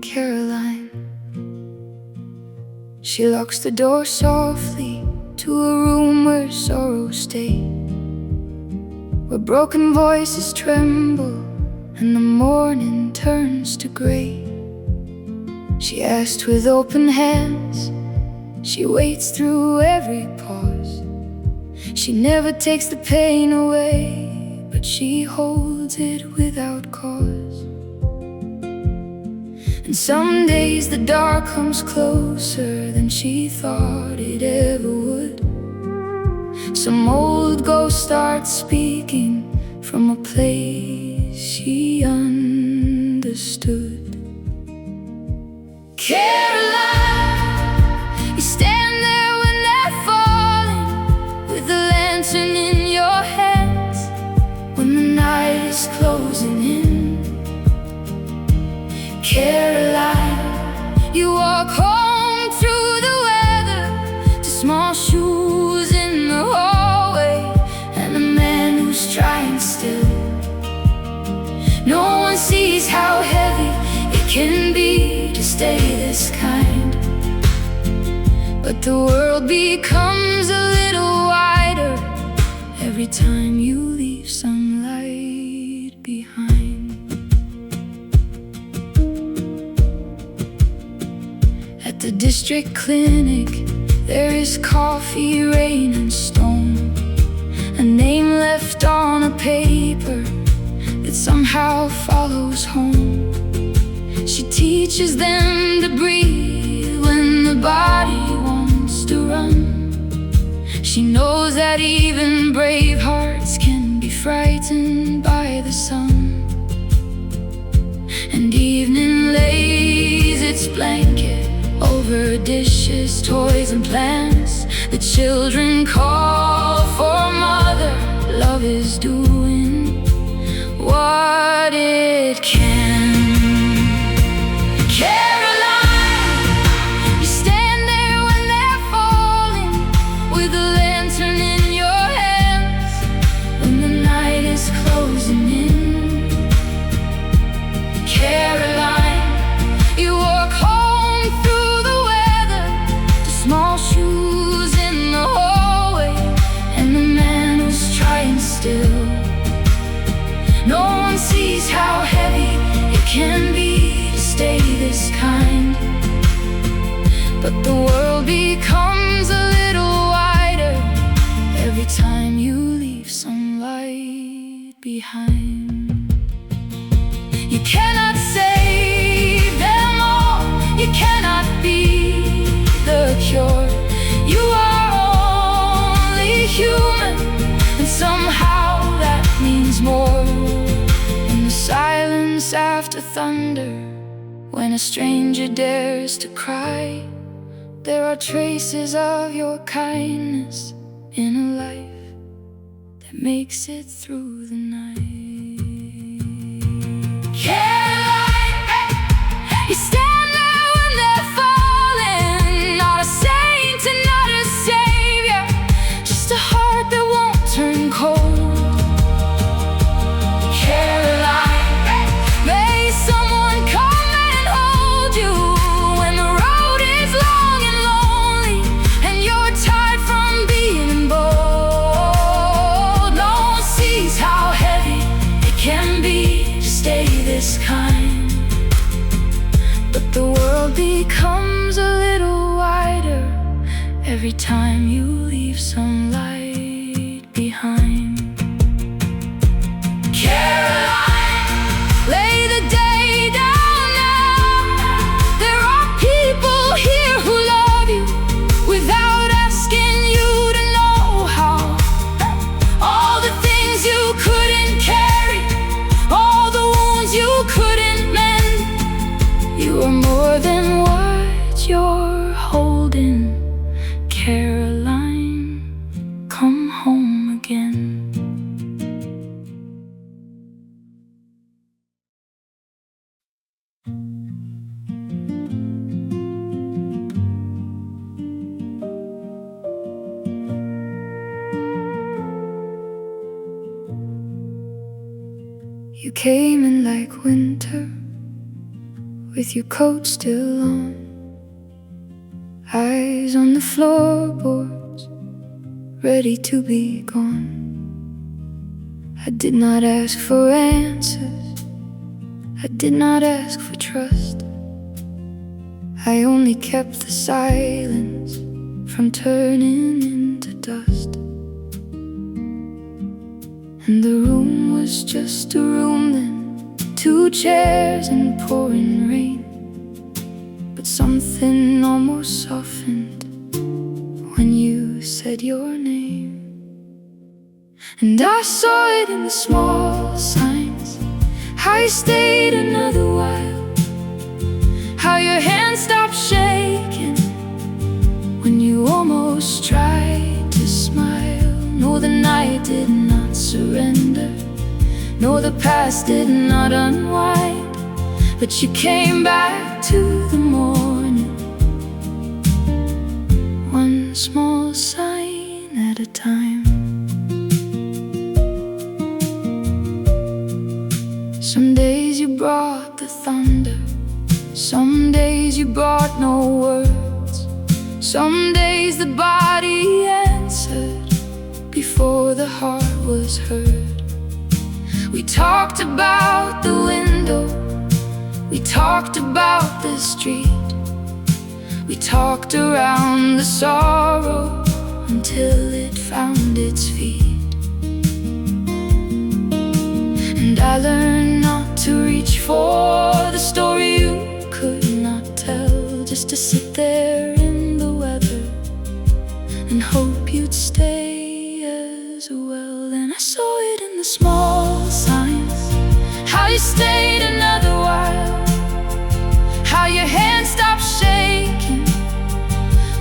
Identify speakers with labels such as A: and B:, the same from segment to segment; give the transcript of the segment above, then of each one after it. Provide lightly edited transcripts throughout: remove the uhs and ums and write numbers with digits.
A: Caroline. She locks the door softly to a room where sorrow stays, where broken voices tremble and the morning turns to gray. She asks with open hands, she waits through every pause. She never takes the pain away, but she holds it without cause. And some days the dark comes closer than she thought it ever would. Some old ghost starts speaking from a place she understood. Caroline, you stand there when they're falling, with a lantern in your hands, when the night is closing in. Caroline, you walk home through the weather to small shoes in the hallway, and a man who's trying still. No one sees how heavy it can be to stay this kind, but the world becomes a little wider every time you leave sunlight behind. At the district clinic, there is coffee, rain, and stone, a name left on a paper that somehow follows home. She teaches them to breathe when the body wants to run. She knows that even brave hearts can be frightened by the sun. And evening lays its blanket over dishes, toys, and plans. The children call for mother. Love is doing what it can. Caroline, you stand there when they're falling, with a lantern in your hands, when the night is closing in. Caroline, you walk home through the weather to small shoes in the hallway, and the man who's trying still. No one sees how heavy it can be to stay this kind, but the world becomes a little wider every time you leave sunlight behind. You cannot save them all, you cannot be the cure. You are only human, and somehow that means more. In the silence after thunder, when a stranger dares to cry, there are traces of your kindness in a life that makes it through the night. Caroline, you stand there when they're falling, not a saint and not a savior, just a heart that won't turn cold. Caroline, may someone come and hold you when the road is long and lonely, and you're tired from being bold. No one sees how heavy it can be to stay this kind, but the world becomes a little wider every time you leave sunlight behind. Caroline, lay the day down now. There are people here who love you without asking you to know how. All the things you couldn't carry, all the wounds you couldn't mend, you are more than what you're holding. Caroline, came in like winter, with your coat still on, eyes on the floorboards, ready to be gone. I did not ask for answers, I did not ask for trust. I only kept the silence from turning into dust. And the room was just a room then, 2 chairs and pouring rain. But something almost softened when you said your name. And I saw it in the small signs, how you stayed another while, how your hand stopped shaking when you almost tried to smile. No, the night did not surrender, no, the past did not unwind, but you came back to the morning, one small sign at a time. Some days you brought the thunder, some days you brought no words, some days the body answered before the heart was heard. We talked about the window, we talked about the street, we talked around the sorrow until it found its feet. And I learned not to reach for the story you could not tell, just to sit there in the weather and hope you'd stay as well. And I saw it in the small signs, how you stayed another while, how your hand stopped shaking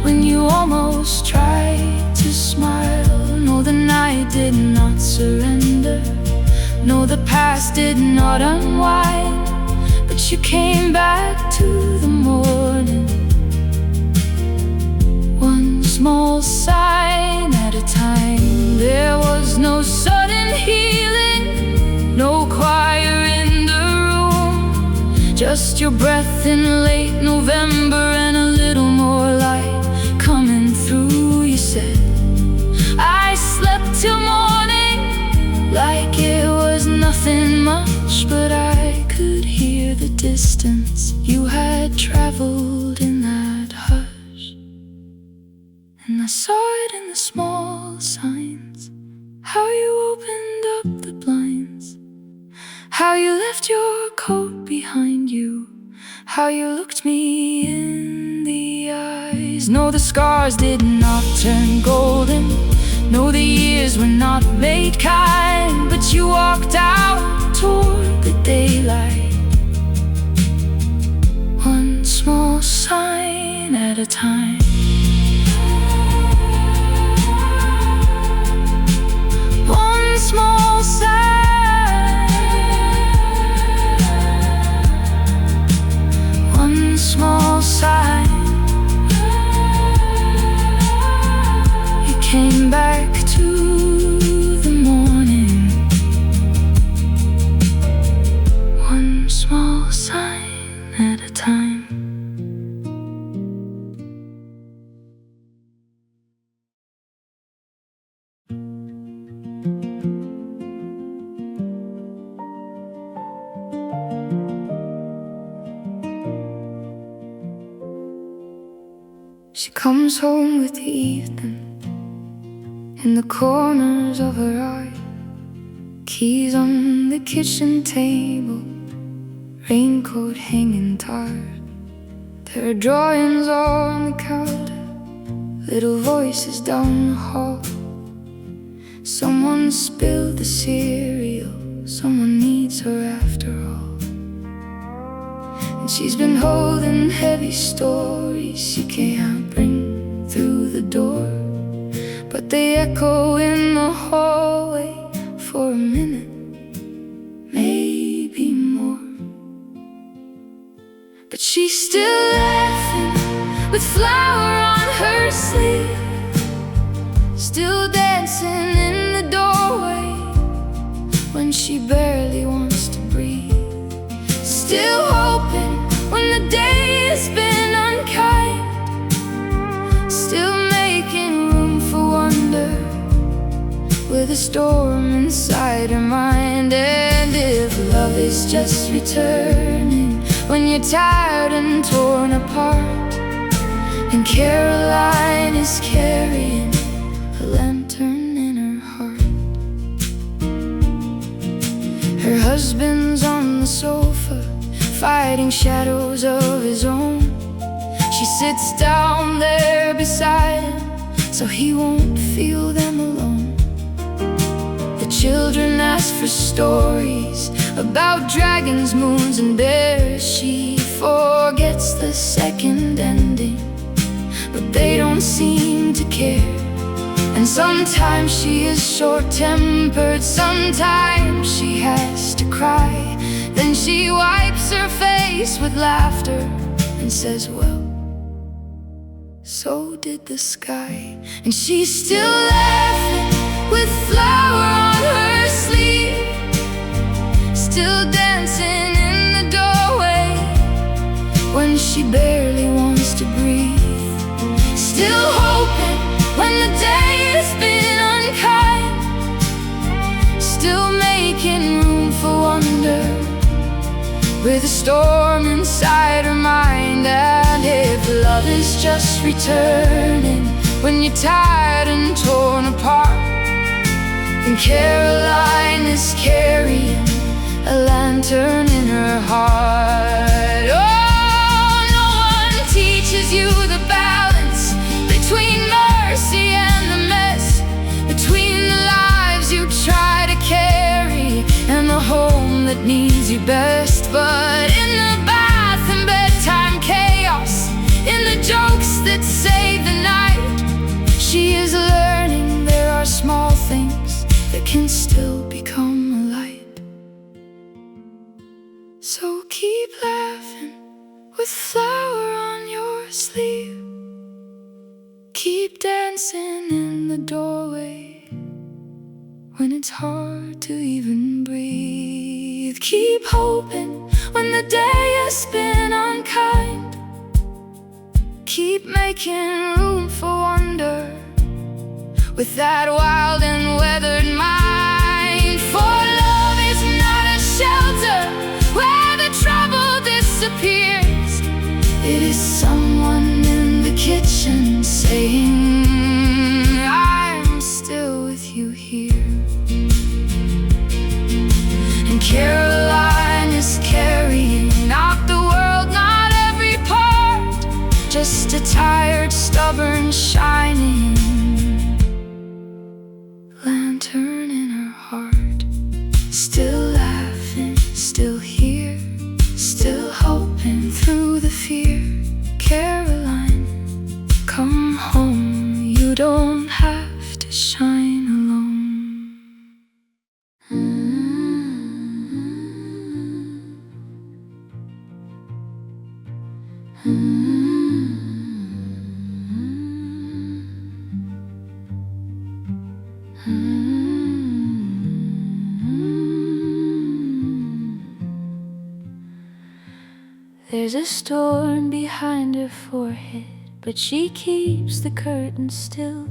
A: when you almost tried to smile. No, the night did not surrender, no, the past did not unwind, but you came back to the morning, one small sign at a time. There was no sudden healing, no choir in the room, just your breath in late November and a little more light coming through. You said, I slept till morning, like it was nothing much, but I could hear the distance you had traveled in that hush. And I saw it in the small signs, how you opened up the blinds, how you left your coat behind you, how you looked me in the eyes. No, the scars did not turn golden, no, the years were not made kind, but you walked out toward the daylight, one small sign at a time. One small sign, one small sign. You came back to the morning, one small sign at a time. She comes home with the evening in the corners of her eye, keys on the kitchen table, raincoat hanging tired. There are drawings on the counter, little voices down the hall. Someone spilled the cereal, someone needs her after all. And she's been holding heavy stories she can't bring through the door, but they echo in the hallway for a minute, maybe more. But she's still laughing with flour on her sleeve, still dancing in the doorway when she barely wants to with a storm inside her mind. And if love is just returning when you're tired and torn apart, and Caroline is carrying a lantern in her heart. Her husband's on the sofa, fighting shadows of his own. She sits down there beside him so he won't feel them alone. The children ask for stories about dragons, moons, and bears. She forgets the second ending, but they don't seem to care. And sometimes she is short-tempered, sometimes she has to cry. Then she wipes her face with laughter and says, well, so did the sky. And she's still laughing with flower on her sleeve, still dancing in the doorway when she barely wants to breathe, still hoping when the day has been unkind, still making room for wonder with a storm inside her mind. And if love is just returning when you're tired and torn apart, and Caroline is carrying a lantern in her heart. Oh, no one teaches you the balance between mercy and the mess, between the lives you try to carry and the home that needs you best. But in the bath and bedtime chaos, in the jokes that save the night, she is learning there are small things that can still become a light. So keep laughing with flower on your sleeve, keep dancing in the doorway when it's hard to even breathe, keep hoping when the day has been unkind, keep making room for wonder with that wild and weathered mind. For love is not a shelter where the trouble disappears. It is someone in the kitchen saying, I'm still with you here. And Caroline is carrying not the world, not every part, just a tired, stubborn, shining lantern in her heart. Still laughing, still here, still hoping through the fear. Caroline, come home, you don't have to shine alone. There's a storm behind her forehead, but she keeps the curtain still,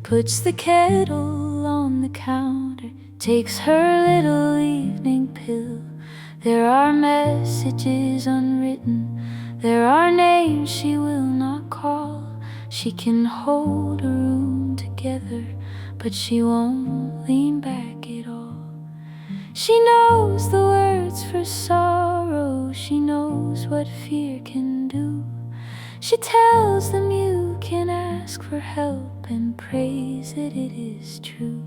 A: puts the kettle on the counter, takes her little evening pill. There are messages unwritten, there are names she will not call. She can hold a room together, but she won't lean back at all. She knows the words for sorrow, she knows what fear can do. She tells them you can ask for help and prays that it is true.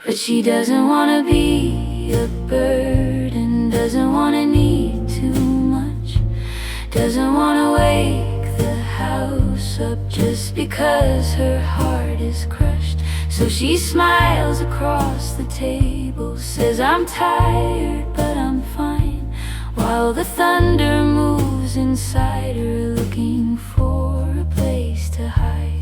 A: But she doesn't want to be a burden, doesn't want to need too much, doesn't want to wake the house up just because her heart is crushed. So she smiles across the table, says I'm tired but I'm fine, while the thunder moves inside her, looking for a place to hide.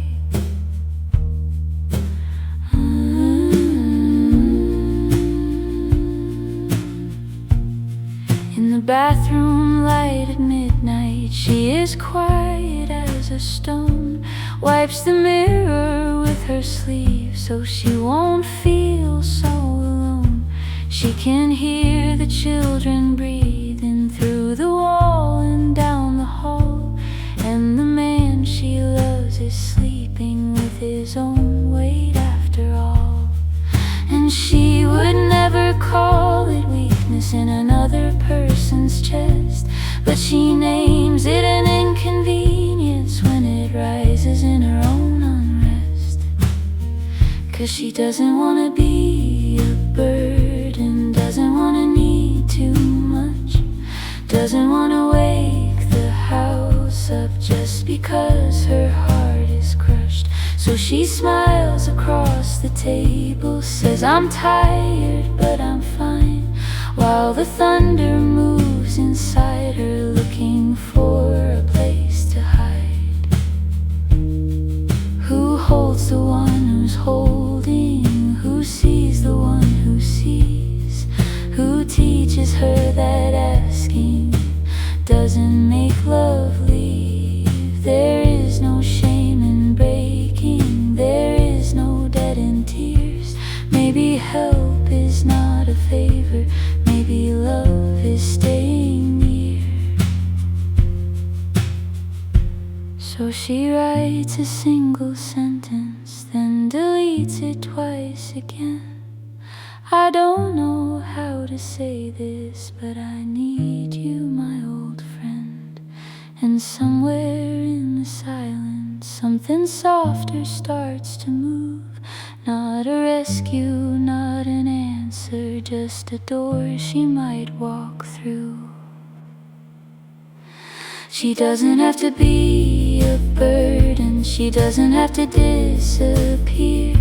A: In the bathroom light at midnight, she is quiet as a stone, wipes the mirror with her sleeve so she won't feel so alone. She can hear the children breathing through the wall and down the hall, and the man she loves is sleeping with his own weight after all. And she would never call it weakness in another person's chest, but she names it an inconvenience when it rises in her own unrest. 'Cause she doesn't want to be a burden, doesn't want to need too much, doesn't want to wake the house up just because her heart is crushed. So she smiles across the table, says, "I'm tired, but I'm fine," while the thunder moves inside her, looking for a place to hide. Who holds the one who's holding? Who sees the one who sees? Who teaches her that asking doesn't make love leave? There is no shame in breaking, there is no debt in tears. Maybe help is not a favor, maybe love is staying near. So she writes a single sentence, then deletes it twice again. I don't know how to say this, but I need you, my old friend. And somewhere in the silence, something softer starts to move. Not a rescue, not an answer, just a door she might walk through. She doesn't have to be a burden, she doesn't have to disappear.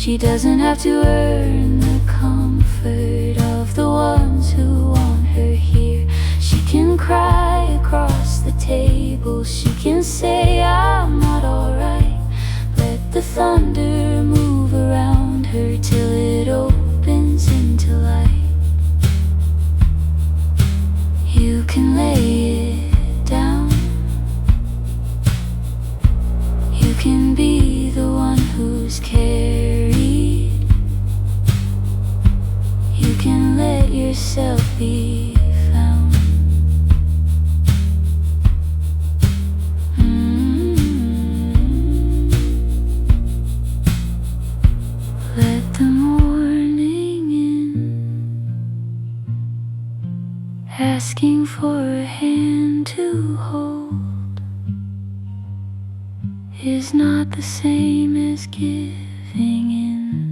A: She doesn't have to earn the comfort of the ones who want her here. She can cry across the table, she can say, "I'm not alright." Let the thunder move around her till it opens into light. You can lay it down, you can be the one who's carried, you can let yourself be found. Let the morning in, asking for a hand to hold is not the same as giving in.